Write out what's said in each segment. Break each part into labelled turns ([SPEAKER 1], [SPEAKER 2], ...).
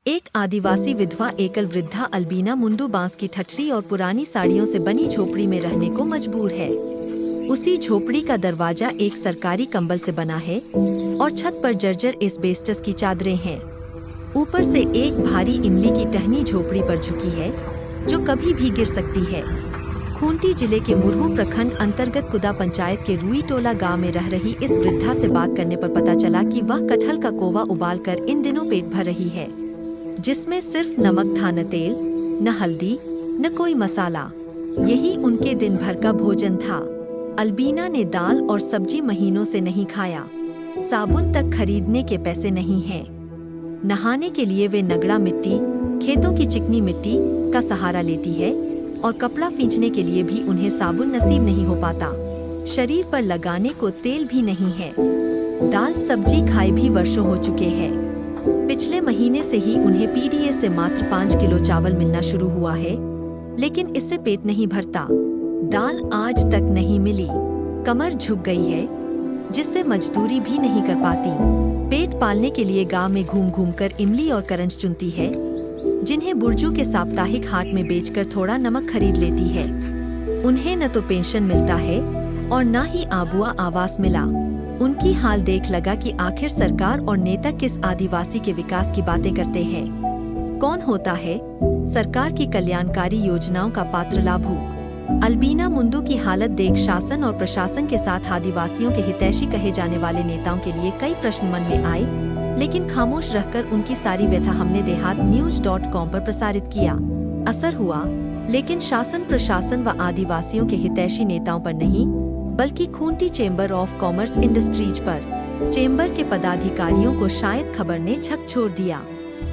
[SPEAKER 1] एक आदिवासी विधवा एकल वृद्धा अल्बीना मुंडू बांस की ठठरी और पुरानी साड़ियों से बनी झोपड़ी में रहने को मजबूर है। उसी झोपड़ी का दरवाजा एक सरकारी कंबल से बना है और छत पर जर्जर एस्बेस्टस की चादरें हैं। ऊपर से एक भारी इमली की टहनी झोपड़ी पर झुकी है जो कभी भी गिर सकती है। खूंटी जिले के मुरहू प्रखंड अंतर्गत कुदा पंचायत के रुई टोला गाँव में रह रही इस वृद्धा से बात करने पर पता चला कि वह कटहल का कोवा उबालकर इन दिनों पेट भर रही है, जिसमें सिर्फ नमक था, न तेल, न हल्दी, न कोई मसाला। यही उनके दिन भर का भोजन था। अल्बीना ने दाल और सब्जी महीनों से नहीं खाया। साबुन तक खरीदने के पैसे नहीं हैं। नहाने के लिए वे नगड़ा मिट्टी, खेतों की चिकनी मिट्टी का सहारा लेती है और कपड़ा खींचने के लिए भी उन्हें साबुन नसीब नहीं हो पाता। शरीर पर लगाने को तेल भी नहीं है। दाल सब्जी खाए भी वर्षों हो चुके हैं। पिछले महीने से ही उन्हें पीडीए से मात्र 5 किलो चावल मिलना शुरू हुआ है, लेकिन इससे पेट नहीं भरता। दाल आज तक नहीं मिली। कमर झुक गई है, जिससे मजदूरी भी नहीं कर पाती। पेट पालने के लिए गांव में घूम घूम कर इमली और करंज चुनती है, जिन्हें बुर्जू के साप्ताहिक हाट में बेचकर थोड़ा नमक खरीद लेती है। उन्हें न तो पेंशन मिलता है और न ही आबुआ आवास मिला। उनकी हाल देख लगा कि आखिर सरकार और नेता किस आदिवासी के विकास की बातें करते हैं। कौन होता है सरकार की कल्याणकारी योजनाओं का पात्र लाभुक। अल्बीना मुंडू की हालत देख शासन और प्रशासन के साथ आदिवासियों के हितैषी कहे जाने वाले नेताओं के लिए कई प्रश्न मन में आए, लेकिन खामोश रहकर उनकी सारी व्यथा हमने देहात-न्यूज.com पर प्रसारित किया। असर हुआ, लेकिन शासन प्रशासन व आदिवासियों के हितैषी नेताओं पर नहीं, बल्कि Khunti chamber of commerce industries पर। चेंबर के पदाधिकारियों को शायद खबर ने झकझोर दिया।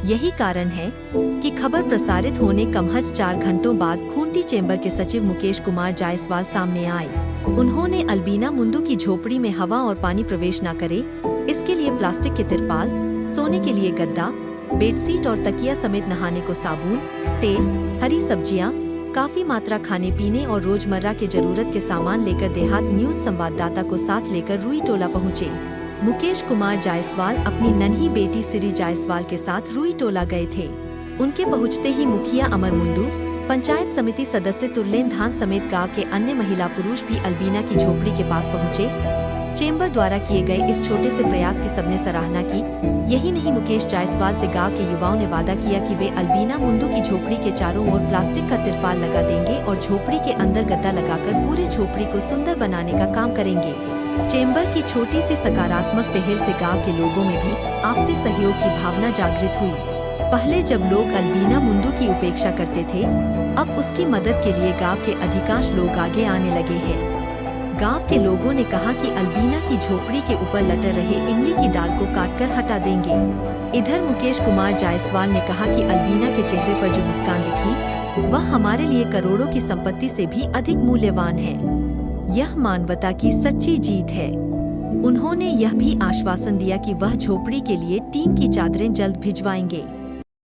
[SPEAKER 1] यही कारण है कि खबर प्रसारित होने कमहज 4 घंटों बाद खूंटी चेंबर के सचिव मुकेश कुमार जायसवाल सामने आए। उन्होंने अल्बीना मुंडू की झोपड़ी में हवा और पानी प्रवेश न करे, इसके लिए प्लास्टिक के तिरपाल, सोने के लिए गद्दा, बेडशीट और तकिया समेत नहाने को साबुन, तेल, हरी सब्जियां, काफी मात्रा खाने पीने और रोजमर्रा के जरूरत के सामान लेकर देहात न्यूज संवाददाता को साथ लेकर रुई टोला पहुँचे। मुकेश कुमार जायसवाल अपनी नन्ही बेटी सिरी जायसवाल के साथ रुई टोला गए थे। उनके पहुँचते ही मुखिया अमर मुंडू, पंचायत समिति सदस्य तुरलेन धान समेत गाँव के अन्य महिला पुरुष भी अल्बीना की झोपड़ी के पास पहुँचे। चेंबर द्वारा किए गए इस छोटे से प्रयास की सबने सराहना की। यही नहीं, मुकेश जायसवाल से गांव के युवाओं ने वादा किया कि वे अल्बीना मुंडू की झोपड़ी के चारों ओर प्लास्टिक का तिरपाल लगा देंगे और झोपड़ी के अंदर गद्दा लगाकर पूरे झोपड़ी को सुंदर बनाने का काम करेंगे। चेंबर की छोटी सी सकारात्मक पहल से गाँव के लोगों में भी आपसी सहयोग की भावना जागृत हुई। पहले जब लोग अल्बीना मुंडू की उपेक्षा करते थे, अब उसकी मदद के लिए गाँव के अधिकांश लोग आगे आने लगे हैं। गांव के लोगों ने कहा कि अल्बीना की झोपड़ी के ऊपर लटक रहे इमली की डाल को काटकर हटा देंगे। इधर मुकेश कुमार जायसवाल ने कहा कि अल्बीना के चेहरे पर जो मुस्कान दिखी, वह हमारे लिए करोड़ों की संपत्ति से भी अधिक मूल्यवान है। यह मानवता की सच्ची जीत है। उन्होंने यह भी आश्वासन दिया कि वह झोपड़ी के लिए टीन की चादरें जल्द भिजवाएंगे।